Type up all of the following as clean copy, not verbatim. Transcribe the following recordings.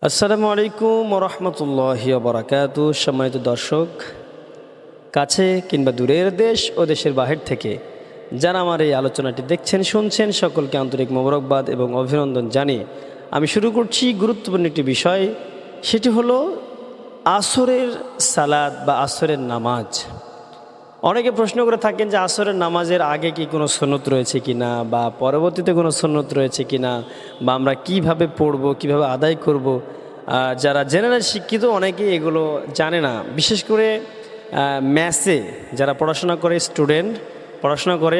আসসালামু আলাইকুম ওরহমতুল্লাহি ওবরাকাতু। সম্মানিত দর্শক, কাছে কিংবা দূরের দেশ ও দেশের বাহির থেকে যারা আমার এই আলোচনাটি দেখছেন শুনছেন, সকলকে আন্তরিক মোবারকবাদ এবং অভিনন্দন জানিয়ে আমি শুরু করছি গুরুত্বপূর্ণ একটি বিষয়। সেটি হলো আসরের সালাত বা আসরের নামাজ। অনেকে প্রশ্ন করে থাকেন যে আসরের নামাজের আগে কি কোনো সুন্নত রয়েছে কিনা, বা পরবর্তীতে কোনো সুন্নত রয়েছে কিনা, বা আমরা কিভাবে পড়ব, কিভাবে আদায় করব। যারা জেনারেল শিক্ষিত অনেকেই এগুলো জানে না। বিশেষ করে ম্যাথে যারা পড়াশোনা করে, স্টুডেন্ট পড়াশোনা করে,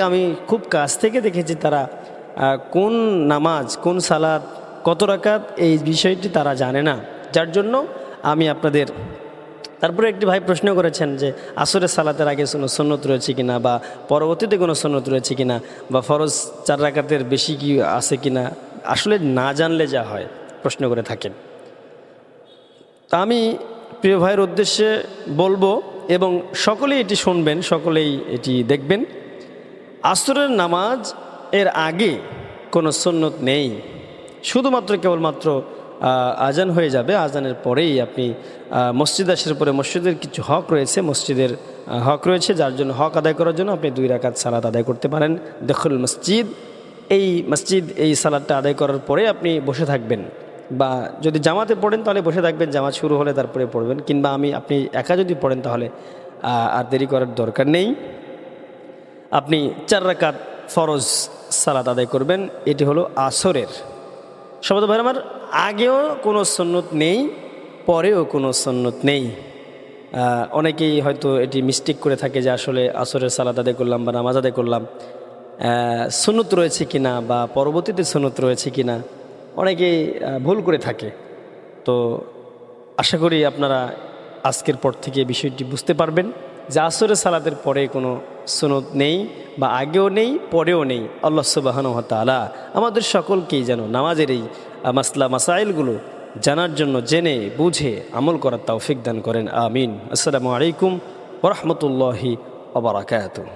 আমি খুব কাছ থেকে দেখেছি তারা কোন নামাজ, কোন সালাত, কত রাকাত, এই বিষয়টি তারা জানে না। যার জন্য আমি আপনাদের তারপরে একটি ভাই প্রশ্ন করেছেন যে আসরের সালাতের আগে কোনো সুন্নত রয়েছে কিনা, বা পরবর্তীতে কোনো সুন্নত রয়েছে কিনা, বা ফরজ 4 রাকাতের বেশি কি আছে কিনা। আসলে না জানলে যা হয়, প্রশ্ন করে থাকেন। তা আমি প্রিয় ভাইয়ের উদ্দেশ্যে বলবো, এবং সকলেই এটি শুনবেন, সকলেই এটি দেখবেন। আসরের নামাজ এর আগে কোনো সুন্নত নেই। শুধুমাত্র কেবলমাত্র আজান হয়ে যাবে, আজানের পরেই আপনি মসজিদ আসার পরে মসজিদের কিছু হক রয়েছে, মসজিদের হক রয়েছে, যার জন্য হক আদায় করার জন্য আপনি 2 রাকাত সালাত আদায় করতে পারেন। দখল মসজিদ, এই সালাতটা আদায় করার পরে আপনি বসে থাকবেন, বা যদি জামাতে পড়েন তাহলে বসে থাকবেন, জামাত শুরু হলে তারপরে পড়বেন। কিংবা আপনি একা যদি পড়েন তাহলে আর দেরি করার দরকার নেই। আপনি 4 রাকাত ফরজ সালাত আদায় করবেন। এটি হলো আসরের। শব্দ ভাই আমার, আগেও কোনো সুন্নত নেই, পরেও কোনো সুন্নত নেই। অনেকেই হয়তো এটি মিস্টেক করে থাকে যে আসলে আসরের সালাত আদায় করলাম বা নামাজ আদায় করলাম, সুন্নত রয়েছে কিনা বা পরবর্তীতে সুন্নত রয়েছে কিনা, অনেকেই ভুল করে থাকে। তো আশা করি আপনারা আজকের পর থেকে বিষয়টি বুঝতে পারবেন যে আসরের সালাতের পরে কোনো সুন্নত নেই, বা আগেও নেই, পরেও নেই। আল্লাহ সুবহানাহু ওয়া তাআলা আমাদের সকলকেই যেন নামাজের এই মাসলা মাসাইলগুলো জানার জন্য, জেনে বুঝে আমল করার তৌফিক দান করেন। আমিন। আসসালামু আলাইকুম ওয়া রাহমাতুল্লাহি ওয়া বারাকাতুহু।